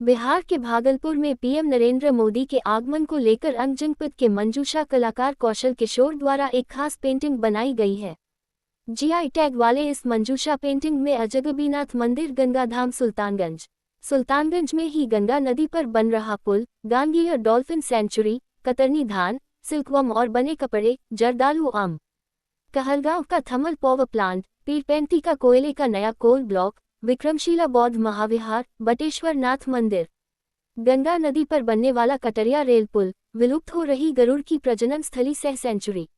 बिहार के भागलपुर में पीएम नरेंद्र मोदी के आगमन को लेकर अंग जनपद के मंजूषा कलाकार कौशल किशोर द्वारा एक खास पेंटिंग बनाई गई है। जीआई टैग वाले इस मंजूषा पेंटिंग में अजगबीनाथ मंदिर, गंगाधाम सुल्तानगंज में ही गंगा नदी पर बन रहा पुल, गांगेय डॉल्फिन सेंचुरी, कतरनी धान, सिल्कवर्म और बने कपड़े, जर्दालू आम, कहलगांव का थर्मल पावर प्लांट, पीरपेंती का कोयले का नया कोल ब्लॉक, विक्रमशिला बौद्ध महाविहार, बटेश्वर नाथ मंदिर, गंगा नदी पर बनने वाला कटरिया रेल पुल, विलुप्त हो रही गरुड़ की प्रजनन स्थली सह सेंचुरी,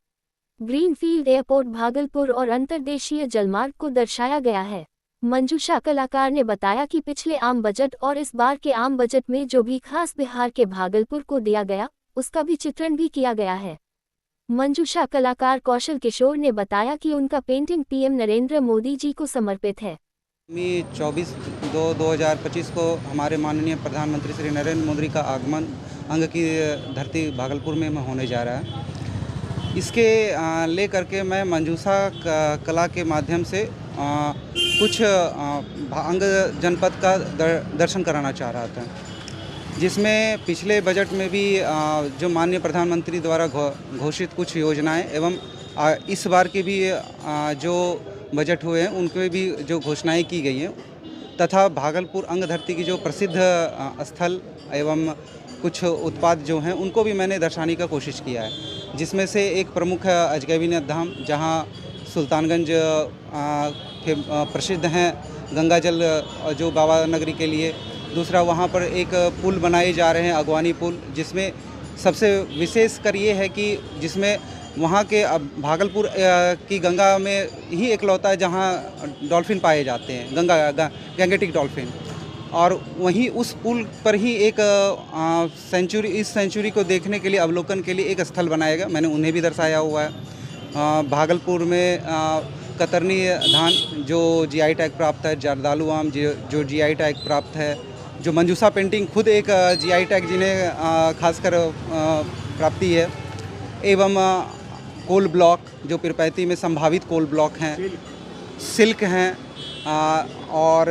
ग्रीनफील्ड एयरपोर्ट भागलपुर और अंतर्देशीय जलमार्ग को दर्शाया गया है। मंजूषा कलाकार ने बताया कि पिछले आम बजट और इस बार के आम बजट में जो भी खास बिहार के भागलपुर को दिया गया, उसका भी चित्रण भी किया गया है। मंजूषा कलाकार कौशल किशोर ने बताया कि उनका पेंटिंग पीएम नरेंद्र मोदी जी को समर्पित है। 24/2/2025 को हमारे माननीय प्रधानमंत्री श्री नरेंद्र मोदी का आगमन अंग की धरती भागलपुर में होने जा रहा है। इसके लेकर के मैं मंजूषा कला के माध्यम से कुछ अंग जनपद का दर्शन कराना चाह रहा था, जिसमें पिछले बजट में भी जो माननीय प्रधानमंत्री द्वारा घोषित कुछ योजनाएं एवं इस बार के भी जो बजट हुए हैं उनके भी जो घोषणाएं की गई हैं, तथा भागलपुर अंग धरती की जो प्रसिद्ध स्थल एवं कुछ उत्पाद जो हैं उनको भी मैंने दर्शाने का कोशिश किया है, जिसमें से एक प्रमुख है अजगबीनाथ धाम, जहां सुल्तानगंज के प्रसिद्ध हैं गंगा जल जो बाबा नगरी के लिए। दूसरा वहां पर एक पुल बनाए जा रहे हैं, अगवानी पुल, जिसमें सबसे विशेष कर ये है कि जिसमें वहाँ के भागलपुर की गंगा में ही एकलौता है जहाँ डॉल्फिन पाए जाते हैं, गैंगेटिक डॉल्फिन। और वहीं उस पुल पर ही एक इस सेंचुरी को देखने के लिए, अवलोकन के लिए एक स्थल बनाया गया, मैंने उन्हें भी दर्शाया हुआ है। भागलपुर में कतरनी धान जो जीआई टैग प्राप्त है, जर्दालू आम जो जीआई टैग प्राप्त है, जो मंजूषा पेंटिंग खुद एक जीआई टैग जिन्हें खासकर प्राप्ति है, एवं कोल ब्लॉक जो पीरपैंती में संभावित कोल ब्लॉक हैं, सिल्क हैं, और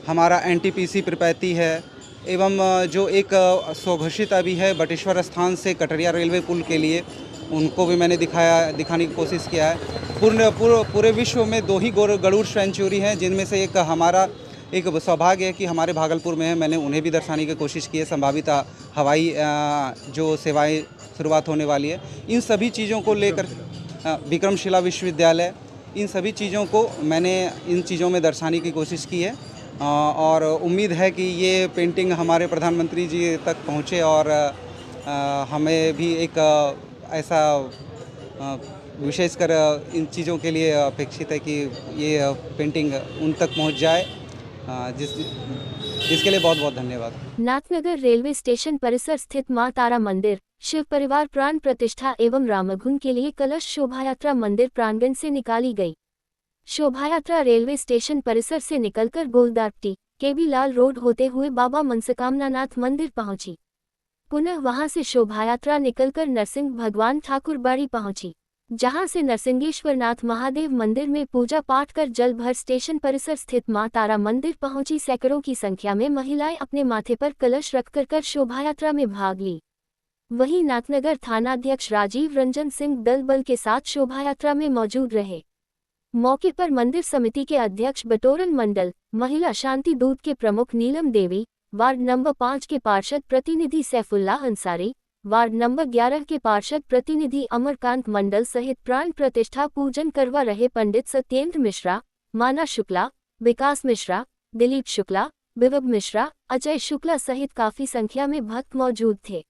हमारा एनटीपीसी पीरपैंती है, एवं जो एक स्वघोषित अभी है बटेश्वर स्थान से कटरिया रेलवे पुल के लिए, उनको भी मैंने दिखाने की कोशिश किया है। पूरे विश्व में 2 ही गरुड़ सेंचुरी हैं, जिनमें से एक हमारा एक सौभाग्य है कि हमारे भागलपुर में है, मैंने उन्हें भी दर्शाने की कोशिश की है। संभावित हवाई जो सेवाएं शुरुआत होने वाली है, इन सभी चीज़ों को लेकर विक्रमशिला विश्वविद्यालय, इन सभी चीज़ों को मैंने इन चीज़ों में दर्शाने की कोशिश की है, और उम्मीद है कि ये पेंटिंग हमारे प्रधानमंत्री जी तक पहुँचे और हमें भी एक ऐसा विशेषकर इन चीज़ों के लिए अपेक्षित है कि ये पेंटिंग उन तक पहुँच जाए, जिसके लिए बहुत बहुत धन्यवाद। नाथनगर रेलवे स्टेशन परिसर स्थित मां तारा मंदिर, शिव परिवार प्राण प्रतिष्ठा एवं रामधुन के लिए कलश शोभायात्रा मंदिर प्रांगण से निकाली गई। शोभायात्रा रेलवे स्टेशन परिसर से निकलकर गोलदापट्टी, केबी लाल रोड होते हुए बाबा मनसकामनानाथ मंदिर पहुंची। पुनः वहां से शोभायात्रा निकलकर नरसिंह भगवान ठाकुर बाड़ी पहुंची, जहां से नरसिंगेश्वरनाथ महादेव मंदिर में पूजा पाठ कर जल भर स्टेशन परिसर स्थित मां तारा मंदिर पहुंची। सैकड़ों की संख्या में महिलाएं अपने माथे पर कलश रखकर शोभायात्रा में भाग ली। वहीं नाथनगर थानाध्यक्ष राजीव रंजन सिंह दल बल के साथ शोभायात्रा में मौजूद रहे। मौके पर मंदिर समिति के अध्यक्ष बटोरन मंडल, महिला शांति दूत के प्रमुख नीलम देवी, वार्ड नंबर 5 के पार्षद प्रतिनिधि सैफुल्ला अंसारी, वार्ड नंबर 11 के पार्षद प्रतिनिधि अमरकांत मंडल सहित प्राण प्रतिष्ठा पूजन करवा रहे पंडित सत्येंद्र मिश्रा, माना शुक्ला, विकास मिश्रा, दिलीप शुक्ला, विभव मिश्रा, अजय शुक्ला सहित काफी संख्या में भक्त मौजूद थे।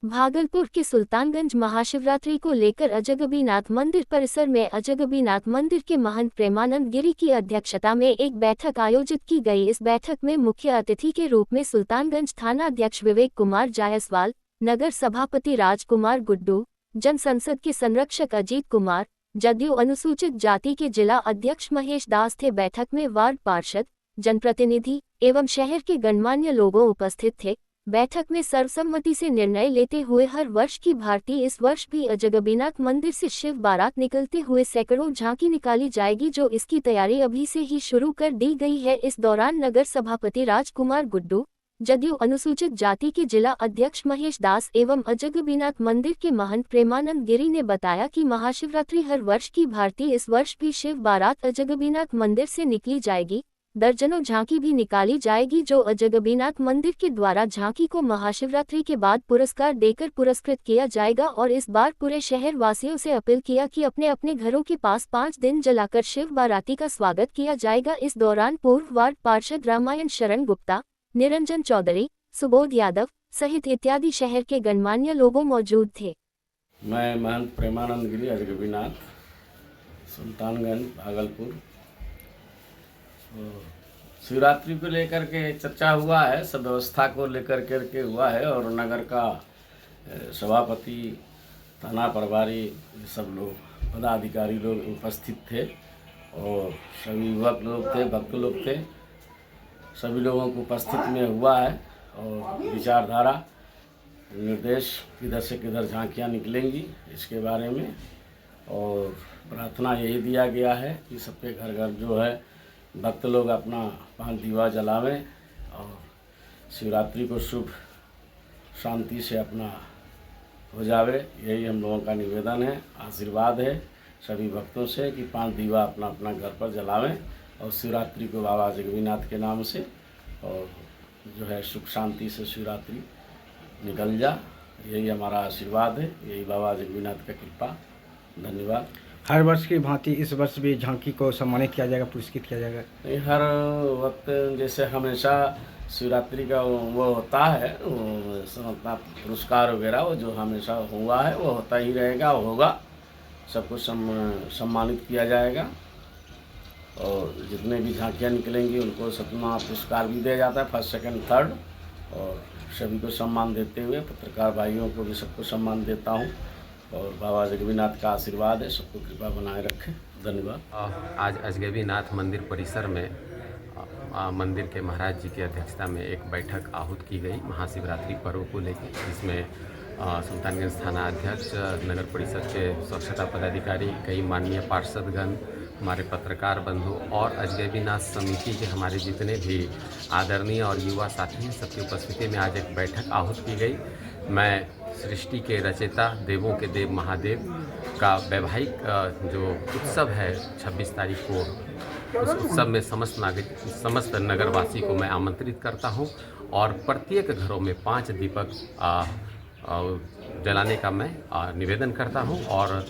भागलपुर के सुल्तानगंज महाशिवरात्रि को लेकर अजगबीनाथ मंदिर परिसर में अजगबीनाथ मंदिर के महंत प्रेमानंद गिरी की अध्यक्षता में एक बैठक आयोजित की गई। इस बैठक में मुख्य अतिथि के रूप में सुल्तानगंज थानाध्यक्ष विवेक कुमार जायसवाल, नगर सभापति राजकुमार गुड्डू, जन संसद के संरक्षक अजीत कुमार, जदयू अनुसूचित जाति के जिला अध्यक्ष महेश दास थे। बैठक में वार्ड पार्षद, जनप्रतिनिधि एवं शहर के गणमान्य लोगों उपस्थित थे। बैठक में सर्वसम्मति से निर्णय लेते हुए हर वर्ष की भांति इस वर्ष भी अजगबीनाथ मंदिर से शिव बारात निकलते हुए सैकड़ों झांकी निकाली जाएगी, जो इसकी तैयारी अभी से ही शुरू कर दी गई है। इस दौरान नगर सभापति राजकुमार गुड्डू, जदयू अनुसूचित जाति के जिला अध्यक्ष महेश दास एवं अजगबीनाथ मंदिर के महंत प्रेमानंद गिरी ने बताया कि महाशिवरात्रि हर वर्ष की भांति इस वर्ष भी शिव बारात अजगबीनाथ मंदिर से निकली जाएगी। दर्जनों झांकी भी निकाली जाएगी, जो अजगबीनाथ मंदिर के द्वारा झांकी को महाशिवरात्रि के बाद पुरस्कार देकर पुरस्कृत किया जाएगा। और इस बार पूरे शहर वासियों से अपील किया कि अपने अपने घरों के पास 5 दिन जलाकर शिव बाराती का स्वागत किया जाएगा। इस दौरान पूर्व वार्ड पार्षद रामायण शरण गुप्ता, निरंजन चौधरी, सुबोध यादव सहित इत्यादि शहर के गणमान्य लोगों मौजूद थे। मैं महंत प्रेमानंद गिरी अजगबीनाथ, सुल्तानगंज, भागलपुर। शिवरात्रि को लेकर के चर्चा हुआ है, सब व्यवस्था को लेकर के हुआ है और नगर का सभापति, थाना प्रभारी, सब लोग पदाधिकारी लोग उपस्थित थे और सभी युवक लोग थे, भक्त लोग थे, सभी लोगों को उपस्थित में हुआ है। और विचारधारा निर्देश किधर से किधर झांकियाँ निकलेंगी इसके बारे में, और प्रार्थना यही दिया गया है कि सबके घर घर जो है भक्त लोग अपना 5 दीवा जलावें और शिवरात्रि को शुभ शांति से अपना हो जावे। यही हम लोगों का निवेदन है, आशीर्वाद है सभी भक्तों से कि 5 दीवा अपना अपना घर पर जलावें और शिवरात्रि को बाबा जगन्नाथ के नाम से और जो है सुख शांति से शिवरात्रि निकल जा। यही हमारा आशीर्वाद है, यही बाबा जगन्नाथ का कृपा। धन्यवाद। हर वर्ष की भांति इस वर्ष भी झांकी को सम्मानित किया जाएगा, पुरस्कृत किया जाएगा? हर वक्त जैसे हमेशा शिवरात्रि का वो होता है पुरस्कार वगैरह, वो जो हमेशा हुआ है वो होता ही रहेगा, होगा। सबको सम्मानित किया जाएगा और जितने भी झांकियाँ निकलेंगी उनको सतना पुरस्कार भी दिया जाता है, फर्स्ट, सेकंड, थर्ड। और सभी को सम्मान देते हुए पत्रकार भाइयों को भी सबको सम्मान देता हूँ और बाबा जगन्नाथ का आशीर्वाद है, सबको कृपा बनाए रखें। धन्यवाद। आज अजगबीनाथ मंदिर परिसर में मंदिर के महाराज जी की अध्यक्षता में एक बैठक आहूत की गई महाशिवरात्रि पर्व को लेकर, जिसमें सुल्तानगंज थाना अध्यक्ष, नगर परिषद के स्वच्छता पदाधिकारी, कई माननीय पार्षदगण, हमारे पत्रकार बंधु और अजगबीनाथ समिति के हमारे जितने भी आदरणीय और युवा साथी हैं, सबकी उपस्थिति में आज एक बैठक आहूत की गई। मैं सृष्टि के रचयिता, देवों के देव महादेव का वैवाहिक जो उत्सव है 26 तारीख को, उस उत्सव में समस्त नगरवासी को मैं आमंत्रित करता हूं और प्रत्येक घरों में 5 दीपक जलाने का मैं निवेदन करता हूं और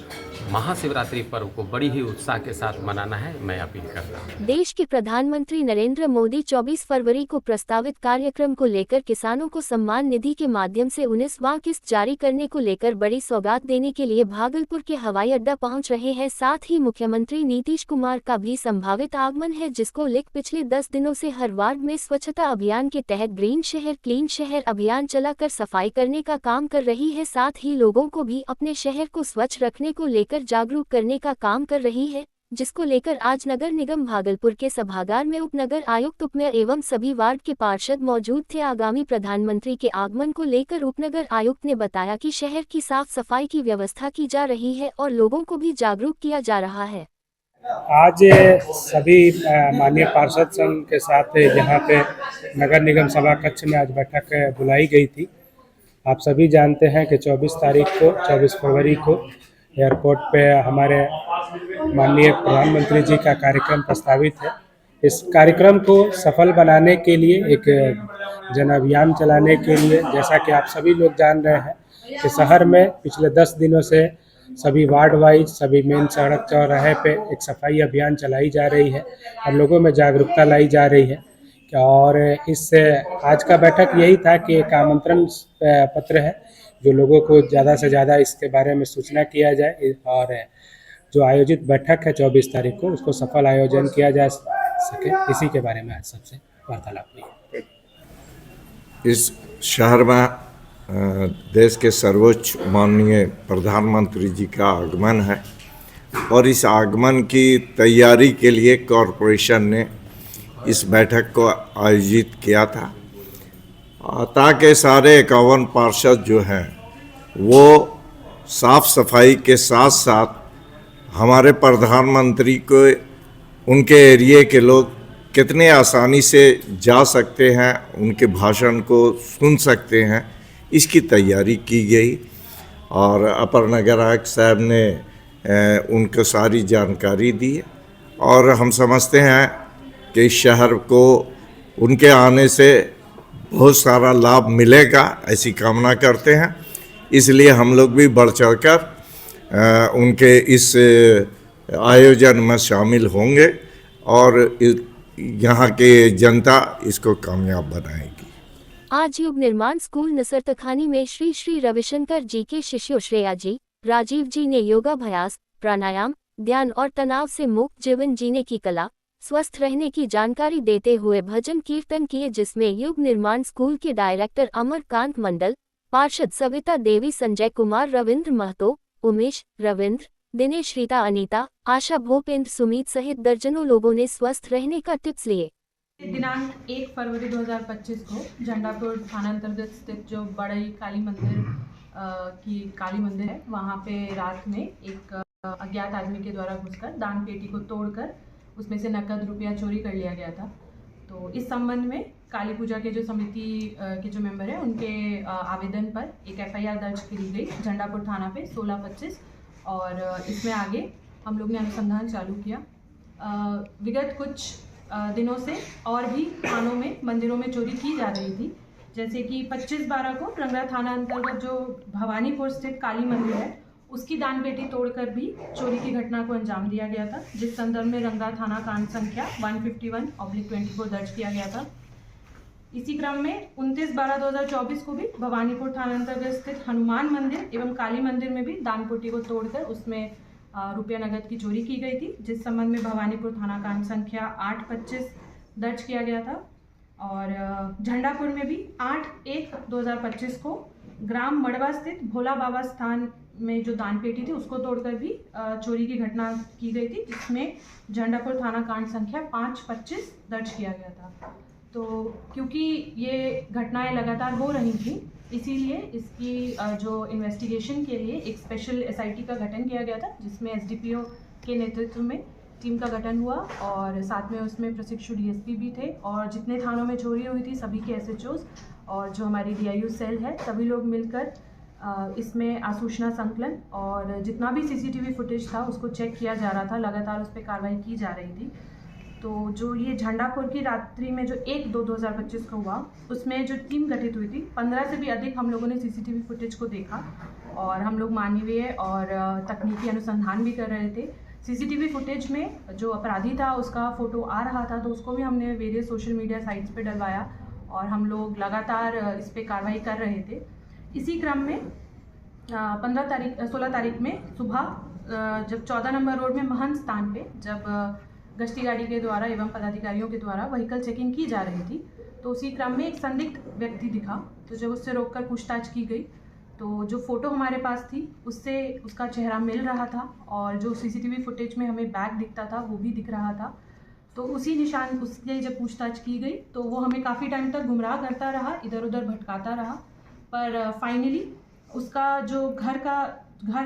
महाशिवरात्रि पर्व को बड़ी ही उत्साह के साथ मनाना है, मैं अपील करता हूं। देश के प्रधानमंत्री नरेंद्र मोदी 24 फरवरी को प्रस्तावित कार्यक्रम को लेकर किसानों को सम्मान निधि के माध्यम से 19वां किस्त जारी करने को लेकर बड़ी सौगात देने के लिए भागलपुर के हवाई अड्डा पहुंच रहे हैं। साथ ही मुख्यमंत्री नीतीश कुमार का भी संभावित आगमन है, जिसको लेकर पिछले 10 दिनों से हर वार्ड में स्वच्छता अभियान के तहत ग्रीन शहर क्लीन शहर अभियान चलाकर सफाई करने का काम कर रही है। साथ ही लोगों को भी अपने शहर को स्वच्छ रखने को लेकर जागरूक करने का काम कर रही है, जिसको लेकर आज नगर निगम भागलपुर के सभागार में उप नगर आयुक्त, उपमेयर एवं सभी वार्ड के पार्षद मौजूद थे। आगामी प्रधानमंत्री के आगमन को लेकर उपनगर आयुक्त ने बताया कि शहर की साफ सफाई की व्यवस्था की जा रही है और लोगों को भी जागरूक किया जा रहा है। आज सभी माननीय पार्षद संघ के साथ यहाँ पे नगर निगम सभा कक्ष में आज बैठक बुलाई गई थी। आप सभी जानते हैं कि 24 फरवरी को एयरपोर्ट पे हमारे माननीय प्रधानमंत्री जी का कार्यक्रम प्रस्तावित है। इस कार्यक्रम को सफल बनाने के लिए, एक जन अभियान चलाने के लिए, जैसा कि आप सभी लोग जान रहे हैं कि शहर में पिछले 10 दिनों से सभी वार्ड वाइज, सभी मेन सड़क चौराहे पे एक सफाई अभियान चलाई जा रही है और लोगों में जागरूकता लाई जा रही है। और इससे आज का बैठक यही था कि एक आमंत्रण पत्र है जो लोगों को ज़्यादा से ज़्यादा इसके बारे में सूचना किया जाए और जो आयोजित बैठक है 24 तारीख को, उसको सफल आयोजन किया जा सके, इसी के बारे में आज सबसे वार्तालाप हुई। इस शहर में देश के सर्वोच्च माननीय प्रधानमंत्री जी का आगमन है और इस आगमन की तैयारी के लिए कॉरपोरेशन ने इस बैठक को आयोजित किया था ताकि सारे 51 पार्षद जो हैं वो साफ सफाई के साथ साथ हमारे प्रधानमंत्री को, उनके एरिए के लोग कितने आसानी से जा सकते हैं, उनके भाषण को सुन सकते हैं, इसकी तैयारी की गई। और अपर नगर आयुक्त साहब ने उनको सारी जानकारी दी और हम समझते हैं कि इस शहर को उनके आने से बहुत सारा लाभ मिलेगा, ऐसी कामना करते हैं। इसलिए हम लोग भी बढ़ चढ़कर उनके इस आयोजन में शामिल होंगे और यहाँ के जनता इसको कामयाब बनाएगी। आज युग निर्माण स्कूल नसरतखानी में श्री श्री रविशंकर जी के शिष्यों श्रेया जी, राजीव जी ने योगाभ्यास, प्राणायाम, ध्यान और तनाव से मुक्त जीवन जीने की कला, स्वस्थ रहने की जानकारी देते हुए भजन कीर्तन किए, जिसमें युग निर्माण स्कूल के डायरेक्टर अमरकांत मंडल, पार्षद सविता देवी, संजय कुमार, रविंद्र महतो, उमेश, रविंद्र, दिनेश, रीता, अनीता, आशा, भूपेंद्र, सुमीत सहित दर्जनों लोगों ने स्वस्थ रहने का टिप्स लिए। दिनांक 1 फरवरी 2025 को झंडापुर थाना अंतर्गत स्थित जो बड़ी काली मंदिर की काली मंदिर है, वहाँ पे रात में एक अज्ञात आदमी के द्वारा घुसकर दान पेटी को तोड़कर उसमें से नकद रुपया चोरी कर लिया गया था। तो इस संबंध में काली पूजा के जो समिति के जो मेंबर हैं, उनके आवेदन पर एक FIR दर्ज की गई झंडापुर थाना पे 16/25 और इसमें आगे हम लोग ने अनुसंधान चालू किया। विगत कुछ दिनों से और भी थानों में मंदिरों में चोरी की जा रही थी, जैसे कि 25/12 को रंगरा थाना अंतर्गत जो भवानीपुर स्थित काली मंदिर है, उसकी दान पेटी तोड़कर भी चोरी की घटना को अंजाम दिया गया था, जिस संदर्भ में रंगरा थाना कांड संख्या 151/24 दर्ज किया गया था। इसी क्रम में 29/12/2024 को भी भवानीपुर थाना अंतर्गत स्थित हनुमान मंदिर एवं काली मंदिर में भी दान पेटी को तोड़कर उसमें रुपया नगद की चोरी की गई थी, जिस संबंध में भवानीपुर थाना कांड संख्या 8/25 दर्ज किया गया था। और झंडापुर में भी 8/1/2025 को ग्राम मड़वा स्थित भोला बाबा स्थान में जो दान पेटी थी उसको तोड़कर भी चोरी की घटना की गई थी, जिसमें झंडापुर थाना कांड संख्या 5/25 दर्ज किया गया था। तो क्योंकि ये घटनाएं लगातार हो रही थी, इसीलिए इसकी जो इन्वेस्टिगेशन के लिए एक स्पेशल SIT का गठन किया गया था, जिसमें SDPO के नेतृत्व में टीम का गठन हुआ और साथ में उसमें प्रशिक्षु DSP भी थे और जितने थानों में चोरी हुई थी सभी के SHOs और जो हमारी DIU सेल है, सभी लोग मिलकर इसमें आसूचना संकलन और जितना भी CCTV फुटेज था उसको चेक किया जा रहा था, लगातार उस पर कार्रवाई की जा रही थी। तो जो ये झंडापुर की रात्रि में जो 1/2/2025 को हुआ, उसमें जो टीम गठित हुई थी, 15 से भी अधिक हम लोगों ने CCTV फुटेज को देखा और हम लोग मानवीय और तकनीकी अनुसंधान भी कर रहे थे। CCTV फुटेज में जो अपराधी था उसका फ़ोटो आ रहा था, तो उसको भी हमने वेरियस सोशल मीडिया साइट्स पे डलवाया और हम लोग लगातार इस पर कार्रवाई कर रहे थे। इसी क्रम में 16 तारीख में सुबह जब 14 नंबर रोड में महंत स्थान पे जब गश्ती गाड़ी के द्वारा एवं पदाधिकारियों के द्वारा व्हीकल चेकिंग की जा रही थी, तो उसी क्रम में एक संदिग्ध व्यक्ति दिखा। तो जब उससे रोककर पूछताछ की गई तो जो फ़ोटो हमारे पास थी उससे उसका चेहरा मिल रहा था और जो CCTV फुटेज में हमें बैग दिखता था वो भी दिख रहा था। तो उसी निशान उससे जब पूछताछ की गई तो वो हमें काफ़ी टाइम तक गुमराह करता रहा, इधर उधर भटकाता रहा, पर फाइनली उसका जो घर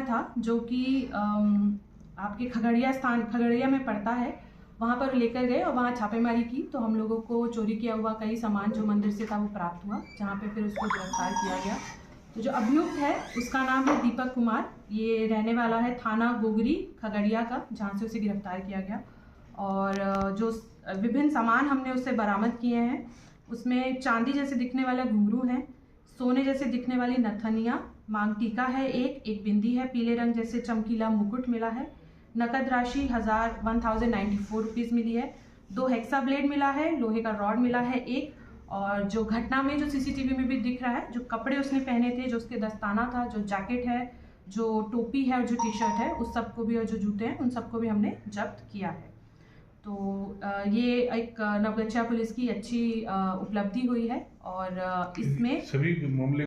था जो कि आपके खगड़िया में पड़ता है, वहाँ पर लेकर गए और वहाँ छापेमारी की। तो हम लोगों को चोरी किया हुआ कई सामान जो मंदिर से था वो प्राप्त हुआ, जहाँ पे फिर उसको गिरफ्तार किया गया। तो जो अभियुक्त है उसका नाम है दीपक कुमार, ये रहने वाला है थाना गोगरी खगड़िया का, जहाँ से उसे गिरफ्तार किया गया। और जो विभिन्न सामान हमने उससे बरामद किए हैं उसमें चांदी जैसे दिखने वाला घुंघरू है, सोने जैसे दिखने वाली नथनिया, मांग टीका है, एक बिंदी है, पीले रंग जैसे चमकीला मुकुट मिला है, नकद राशि 1094 रुपीज़ मिली है, 2 हेक्सा ब्लेड मिला है, लोहे का रॉड मिला है एक, और जो घटना में जो CCTV में भी दिख रहा है, जो कपड़े उसने पहने थे, जो उसके दस्ताना था, जो जैकेट है, जो टोपी है और जो टी-शर्ट है, उस सबको भी, और जो जूते हैं उन सबको भी हमने जब्त किया है। तो ये एक नवगछिया पुलिस की अच्छी उपलब्धि हुई है और इसमें सभी मामले